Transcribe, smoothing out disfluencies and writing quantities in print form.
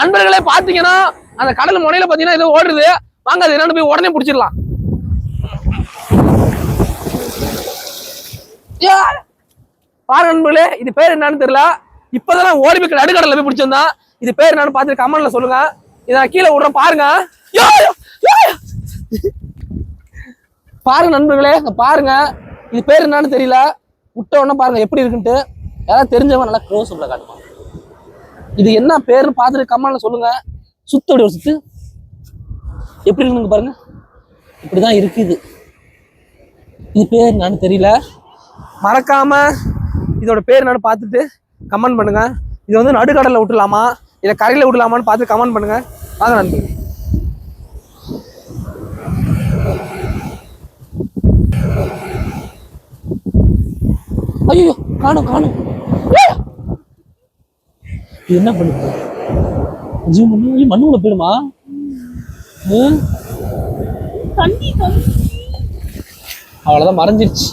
நண்பர்களே பாத்தீங்கன்னா அந்த கடல் முனையில பாத்தீங்கன்னா ஏதோ ஓடுது. வாங்க அது என்னன்னு போய் உடனே பிடிச்சிடலாம். பாருங்க நண்பர்களே, இது பேர் என்னன்னு தெரியல. இப்பதான் ஓடி போய் நடுக்கடல போய் பிடிச்சிருந்தான். இது பேர் என்னன்னு பார்த்துட்டு கமெண்ட்ல சொல்லுங்க. இதை நான் கீழே விடுறேன் பாருங்க. பாருங்க நண்பர்களே, பாருங்க இது பேர் என்னன்னு தெரியல. விட்ட உடனே பாருங்க எப்படி இருக்குன்ட்டு. யாராவது தெரிஞ்சவங்க நல்லா க்ளோஸ் உள்ள காட்டுமா. இது என்ன பேருன்னு பார்த்துட்டு கமெண்ட்ல சொல்லுங்க. சுத்தோட ஒரு சுத்து எப்படி இருக்குன்னு பாருங்க. இப்படிதான் இருக்குது. இது பேர் என்னன்னு தெரியல. மறக்காம இதோட பேர் என்னன்னு பார்த்துட்டு கமெண்ட் பண்ணுங்க. இது வந்து நடுக்கடல்ல விட்டுலாமா இல்ல கரையில விடலாமான்னு பார்த்து கமெண்ட் பண்ணுங்க. வாங்க நன்றி. ஐயோ காணும் காணும். என்ன பண்ணுது? மண்ணுக்குள்ள போயிடுமா? அவ்வளவுதான், மறைஞ்சிருச்சு.